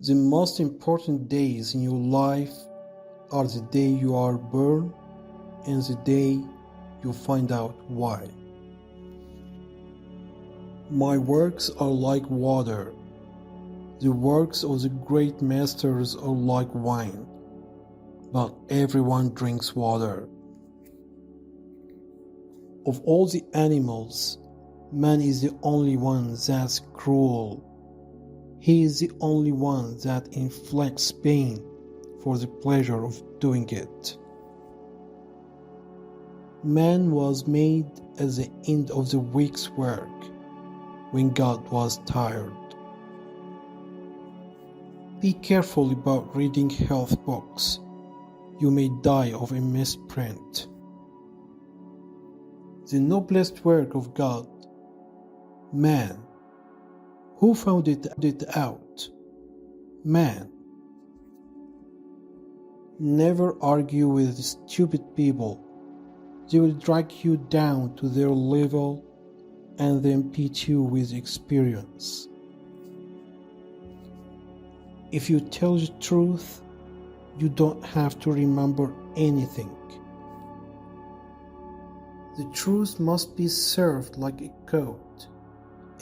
The most important days in your life are the day you are born and the day you find out why. My works are like water. The works of the great masters are like wine, but everyone drinks water. Of all the animals, man is the only one that's cruel. He is the only one that inflicts pain for the pleasure of doing it. Man was made at the end of the week's work, when God was tired. Be careful about reading health books. You may die of a misprint. The noblest work of God, man. Who found it out? Man. Never argue with stupid people. They will drag you down to their level and then beat you with experience. If you tell the truth, you don't have to remember anything. The truth must be served like a coat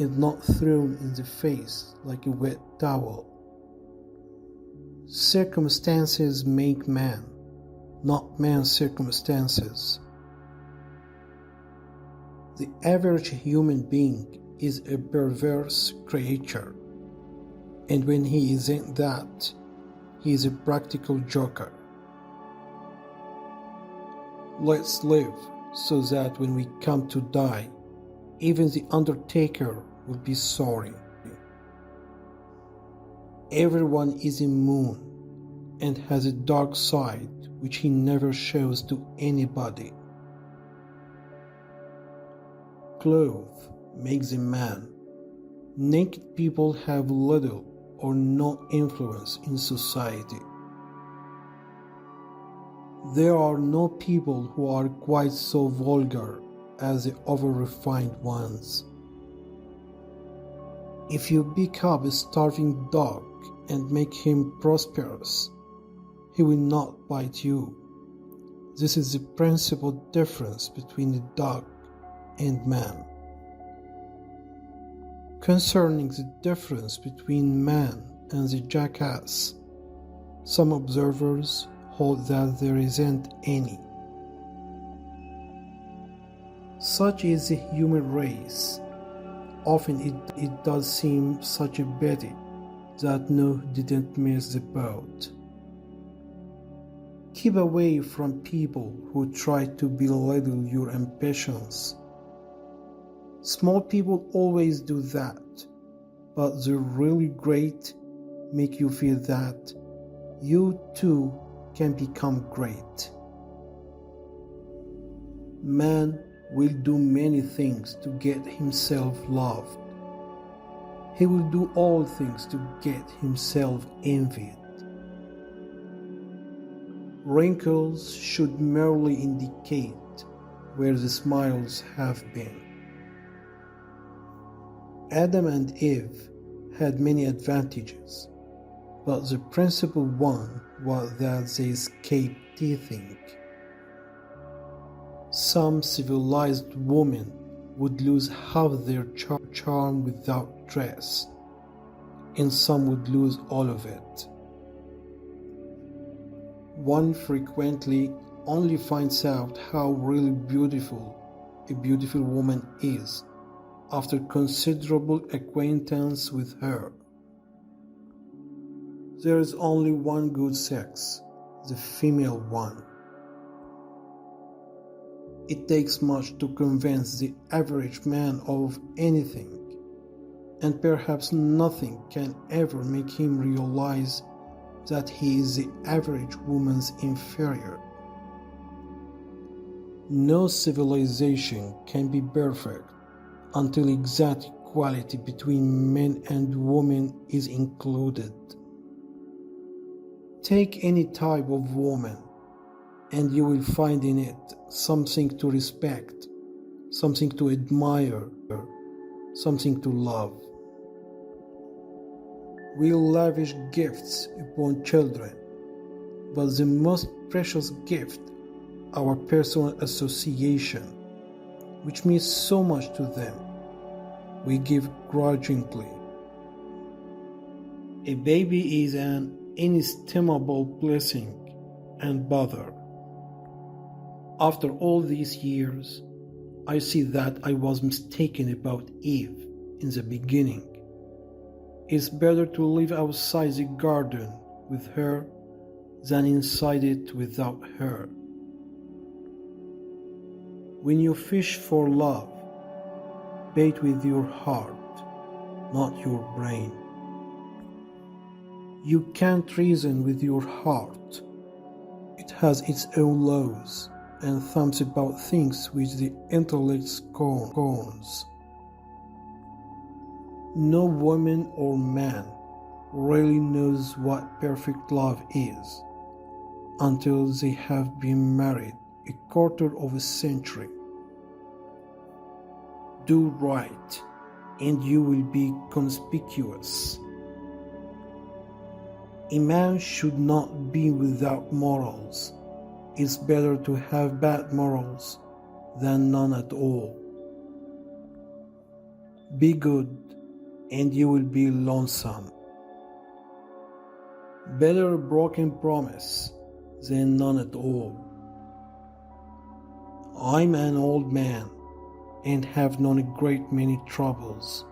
and not thrown in the face like a wet towel. Circumstances make man, not man's circumstances. The average human being is a perverse creature, and when he isn't that, he is a practical joker. Let's live so that when we come to die, even the undertaker will be sorry. Everyone is a moon and has a dark side which he never shows to anybody. Clothes makes a man. Naked people have little or no influence in society. There are no people who are quite so vulgar as the over-refined ones. If you pick up a starving dog and make him prosperous, he will not bite you. This is the principal difference between the dog and man. Concerning the difference between man and the jackass, some observers hold that there isn't any. Such is the human race. Often it does seem such a pity that Noah didn't miss the boat. Keep away from people who try to belittle your ambitions. Small people always do that, but the really great make you feel that you too can become great. Man will do many things to get himself loved. He will do all things to get himself envied. Wrinkles should merely indicate where the smiles have been. Adam and Eve had many advantages, but the principal one was that they escaped teething. Some civilized women would lose half their charm without dress, and some would lose all of it. One frequently only finds out how really beautiful a beautiful woman is after considerable acquaintance with her. There is only one good sex, the female one. It takes much to convince the average man of anything, and perhaps nothing can ever make him realize that he is the average woman's inferior. No civilization can be perfect until exact equality between men and women is included. Take any type of woman, and you will find in it something to respect, something to admire, something to love. We lavish gifts upon children, but the most precious gift, our personal association, which means so much to them, we give grudgingly. A baby is an inestimable blessing and bother. After all these years, I see that I was mistaken about Eve in the beginning. It's better to live outside the garden with her than inside it without her. When you fish for love, bait with your heart, not your brain. You can't reason with your heart. It has its own laws and thumbs about things which the intellect scorns. No woman or man really knows what perfect love is until they have been married a quarter of a century. Do right, and you will be conspicuous. A man should not be without morals. It's better to have bad morals than none at all. Be good, and you will be lonesome. Better a broken promise than none at all. I'm an old man and have known a great many troubles,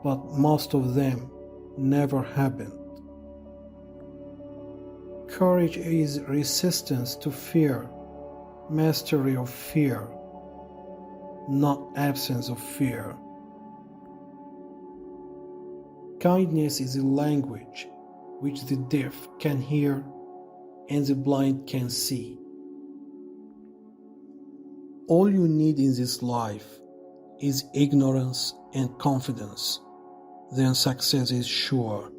but most of them never happened. Courage is resistance to fear, mastery of fear, not absence of fear. Kindness is a language which the deaf can hear and the blind can see. All you need in this life is ignorance and confidence, then success is sure.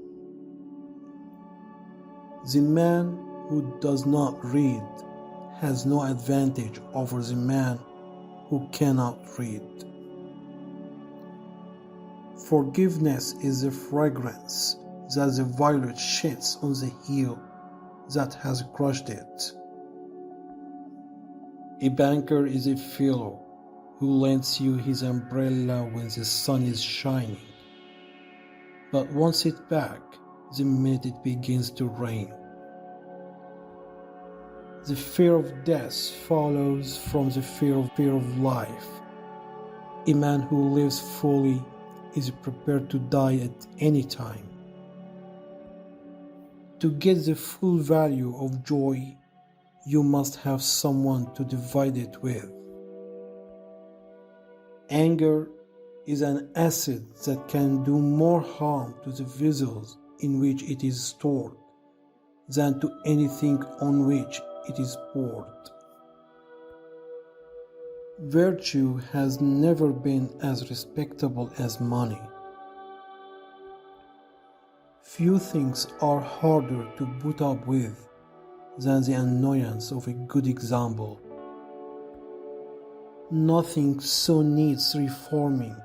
The man who does not read has no advantage over the man who cannot read. Forgiveness is the fragrance that the violet sheds on the heel that has crushed it. A banker is a fellow who lends you his umbrella when the sun is shining, but wants it back the minute it begins to rain. The fear of death follows from the fear of life. A man who lives fully is prepared to die at any time. To get the full value of joy, you must have someone to divide it with. Anger is an acid that can do more harm to the vessels in which it is stored than to anything on which it is poured. Virtue has never been as respectable as money. Few things are harder to put up with than the annoyance of a good example. Nothing so needs reforming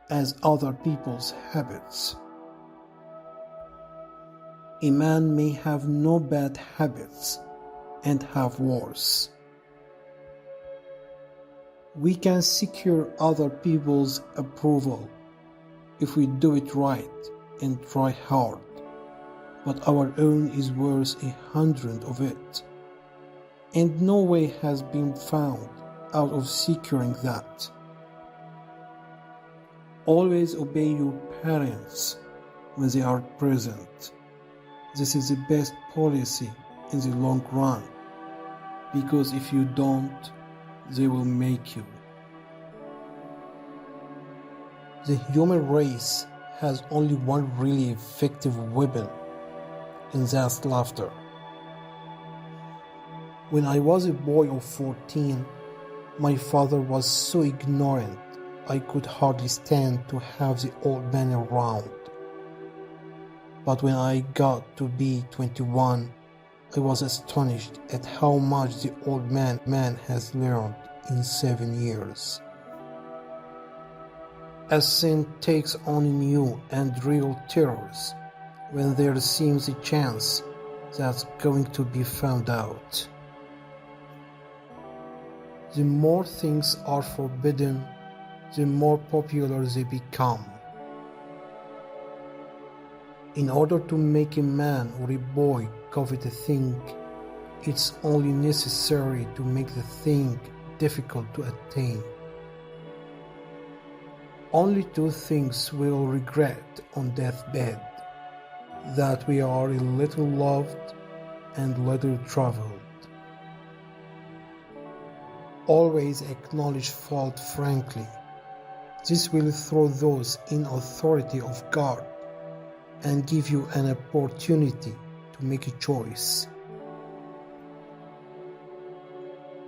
as other people's habits. A man may have no bad habits and have worse. We can secure other people's approval if we do it right and try hard, but our own is worth 100 of it, and no way has been found out of securing that. Always obey your parents when they are present. This is the best policy in the long run, because if you don't, they will make you. The human race has only one really effective weapon, and that's laughter. When I was a boy of 14, my father was so ignorant I could hardly stand to have the old man around. But when I got to be 21, I was astonished at how much the old man has learned in 7 years. As sin takes on new and real terrors, when there seems a chance that's going to be found out. The more things are forbidden, the more popular they become. In order to make a man or a boy covet a thing, it's only necessary to make the thing difficult to attain. Only two things we'll regret on deathbed: that we are a little loved and little traveled. Always acknowledge fault frankly. This will throw those in authority off guard and give you an opportunity to make a choice.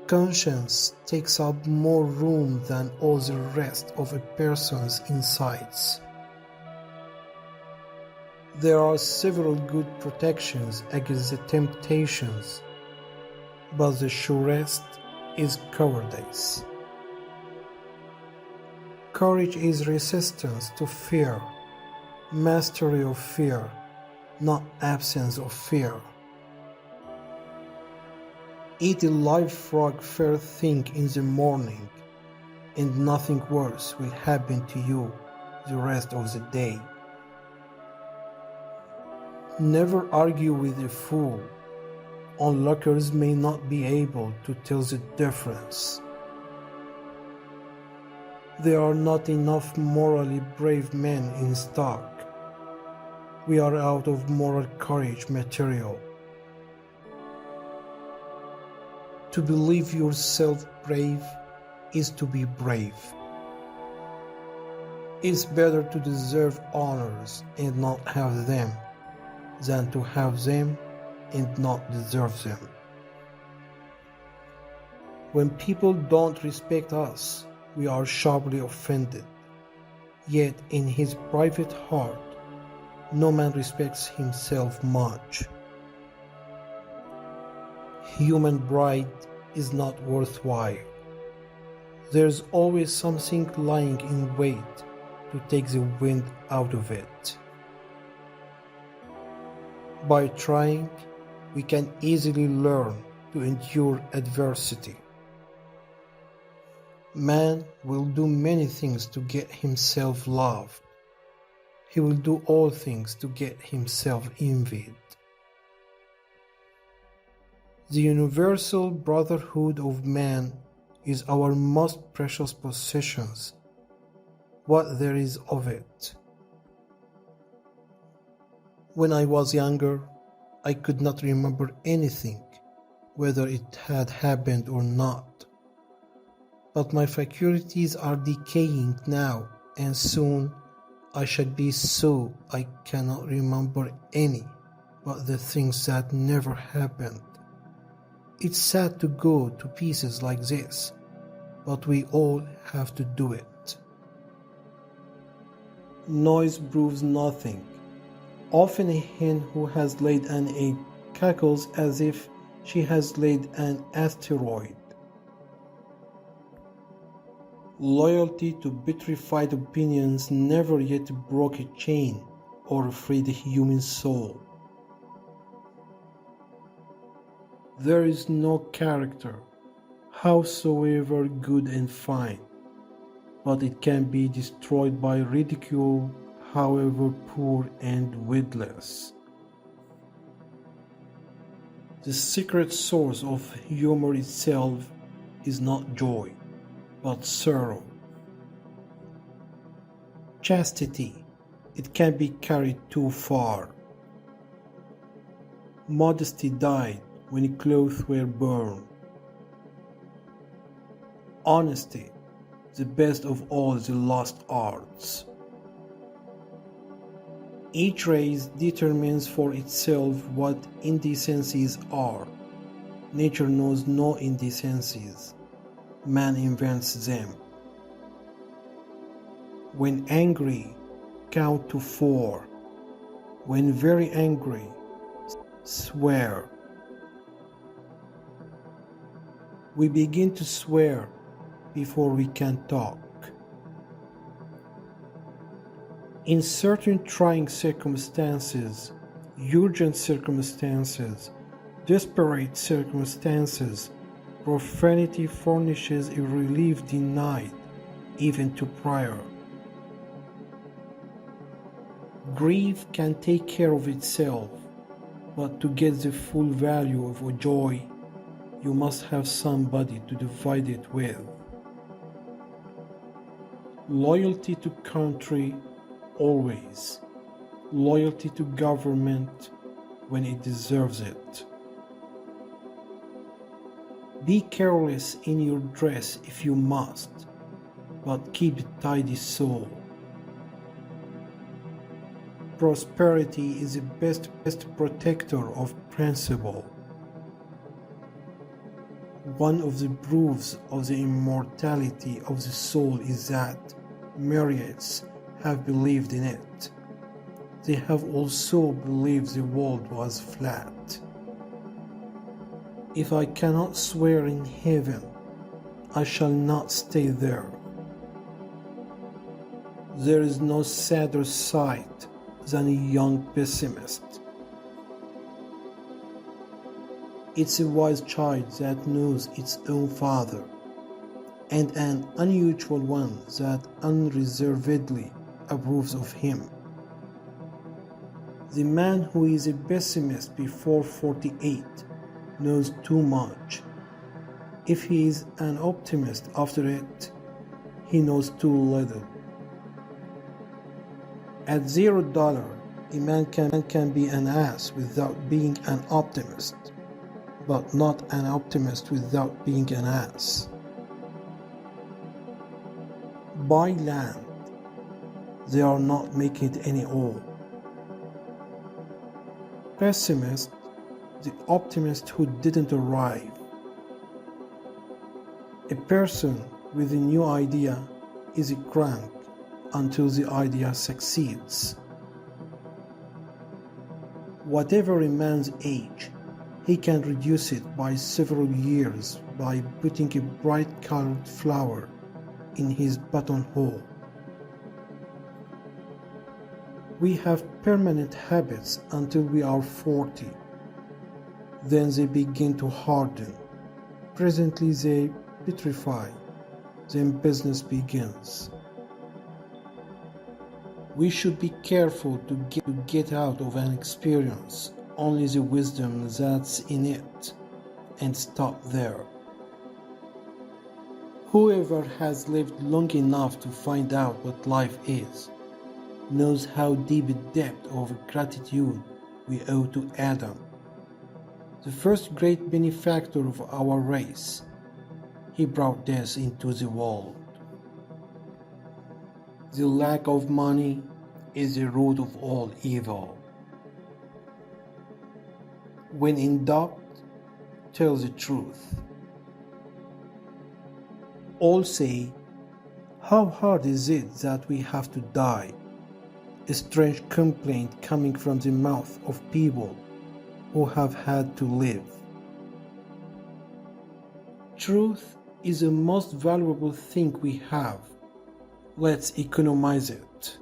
Conscience takes up more room than all the rest of a person's insides. There are several good protections against the temptations, but the surest is cowardice. Courage is resistance to fear, mastery of fear, not absence of fear. Eat a live frog first thing in the morning, and nothing worse will happen to you the rest of the day. Never argue with a fool. Onlookers may not be able to tell the difference. There are not enough morally brave men in stock. We are out of moral courage material. To believe yourself brave is to be brave. It's better to deserve honors and not have them than to have them and not deserve them. When people don't respect us, we are sharply offended. Yet in his private heart, no man respects himself much. Human pride is not worthwhile. There's always something lying in wait to take the wind out of it. By trying, we can easily learn to endure adversity. Man will do many things to get himself loved. He will do all things to get himself envied. The universal brotherhood of man is our most precious possessions, what there is of it. When I was younger, I could not remember anything, whether it had happened or not. But my faculties are decaying now, and soon I shall be so I cannot remember any but the things that never happened. It's sad to go to pieces like this, but we all have to do it. Noise proves nothing. Often a hen who has laid an egg cackles as if she has laid an asteroid. Loyalty to petrified opinions never yet broke a chain or freed a human soul. There is no character, howsoever good and fine, but it can be destroyed by ridicule, however poor and witless. The secret source of humor itself is not joy, but sorrow. Chastity, it can be carried too far. Modesty died when clothes were burned. Honesty, the best of all the lost arts. Each race determines for itself what indecencies are. Nature knows no indecencies. Man invents them. When angry, count to 4. When very angry, swear. We begin to swear before we can talk. In certain trying circumstances, urgent circumstances, desperate circumstances, profanity furnishes a relief denied even to prayer. Grief can take care of itself, but to get the full value of a joy, you must have somebody to divide it with. Loyalty to country, always. Loyalty to government, when it deserves it. Be careless in your dress if you must, but keep a tidy soul. Prosperity is the best protector of principle. One of the proofs of the immortality of the soul is that myriads have believed in it. They have also believed the world was flat. If I cannot swear in heaven, I shall not stay there. There is no sadder sight than a young pessimist. It's a wise child that knows its own father, and an unusual one that unreservedly approves of him. The man who is a pessimist before 48 knows too much. If he is an optimist after it, he knows too little. At $0, a man can be an ass without being an optimist, but not an optimist without being an ass. Buy land. They are not making it any old. Pessimist, the optimist who didn't arrive. A person with a new idea is a crank until the idea succeeds. Whatever a man's age, he can reduce it by several years by putting a bright-colored flower in his buttonhole. We have permanent habits until we are 40. Then they begin to harden. Presently they petrify. Then business begins. We should be careful to get out of an experience only the wisdom that's in it, and stop there. Whoever has lived long enough to find out what life is knows how deep a debt of gratitude we owe to Adam, the first great benefactor of our race. He brought death into the world. The lack of money is the root of all evil. When in doubt, tell the truth. All say, "How hard is it that we have to die?" A strange complaint coming from the mouth of people who have had to live. Truth is the most valuable thing we have. Let's economize it.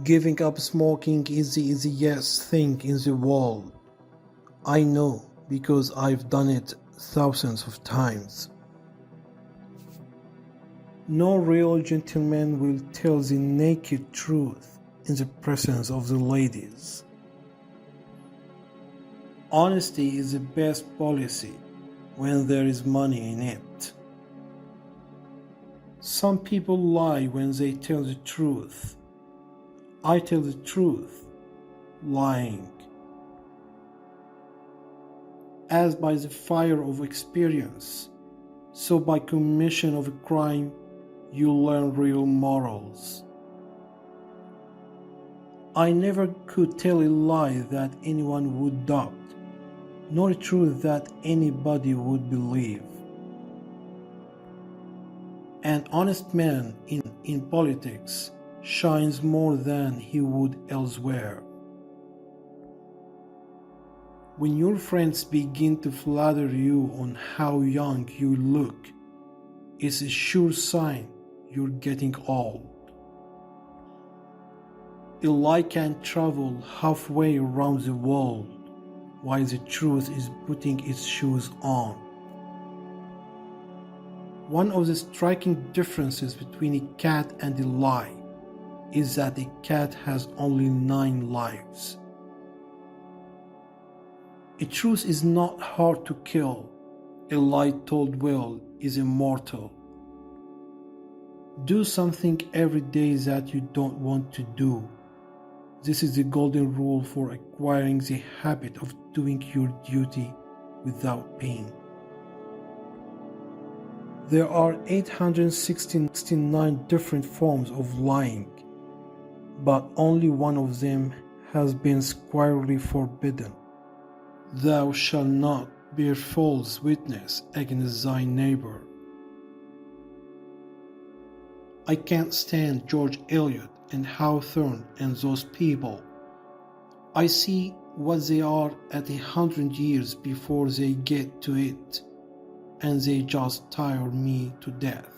Giving up smoking is the easiest thing in the world. I know because I've done it thousands of times. No real gentleman will tell the naked truth in the presence of the ladies. Honesty is the best policy when there is money in it. Some people lie when they tell the truth. I tell the truth, lying. As by the fire of experience, so by commission of a crime, you learn real morals. I never could tell a lie that anyone would doubt, nor a truth that anybody would believe. An honest man in politics shines more than he would elsewhere. When your friends begin to flatter you on how young you look, it's a sure sign you're getting old. A lie can travel halfway around the world, while the truth is putting its shoes on. One of the striking differences between a cat and a lie is that a cat has only 9 lives. A truth is not hard to kill. A lie told well is immortal. Do something every day that you don't want to do. This is the golden rule for acquiring the habit of doing your duty without pain. There are 869 different forms of lying, but only one of them has been squarely forbidden. Thou shalt not bear false witness against thy neighbor. I can't stand George Eliot and Hawthorne and those people. I see what they are at 100 years before they get to it, and they just tire me to death.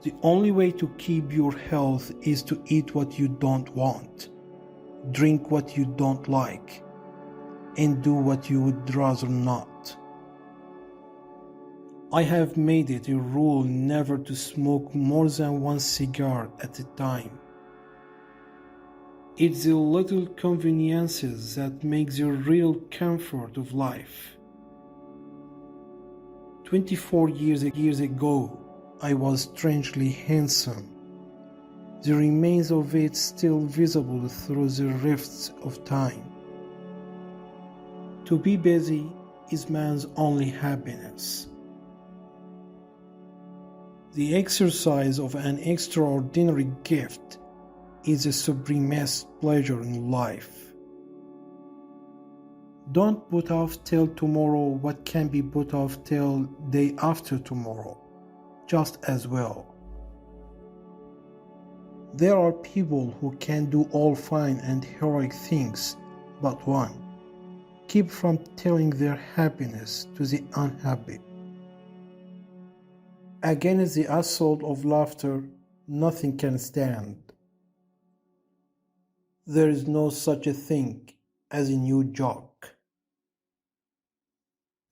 The only way to keep your health is to eat what you don't want, drink what you don't like, and do what you would rather not. I have made it a rule never to smoke more than 1 cigar at a time. It's the little conveniences that make the real comfort of life. 24 years ago, I was strangely handsome. The remains of it still visible through the rifts of time. To be busy is man's only happiness. The exercise of an extraordinary gift is the supremest pleasure in life. Don't put off till tomorrow what can be put off till day after tomorrow, just as well. There are people who can do all fine and heroic things but one: keep from telling their happiness to the unhappy. Against the assault of laughter, nothing can stand. There is no such a thing as a new joke.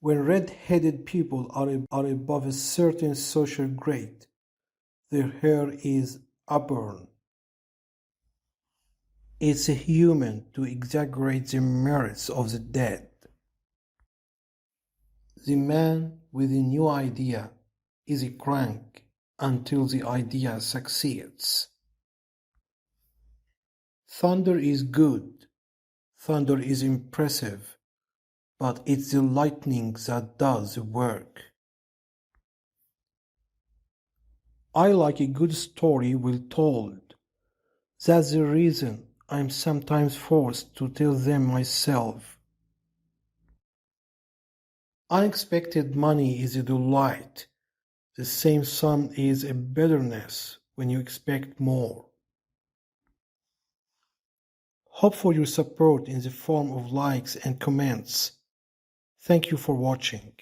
When red-headed people are above a certain social grade, their hair is auburn. It's human to exaggerate the merits of the dead. The man with a new idea is a crank until the idea succeeds. Thunder is good, thunder is impressive, but it's the lightning that does the work. I like a good story well told. That's the reason I'm sometimes forced to tell them myself. Unexpected money is a delight. The same sum is a bitterness when you expect more. Hope for your support in the form of likes and comments. Thank you for watching.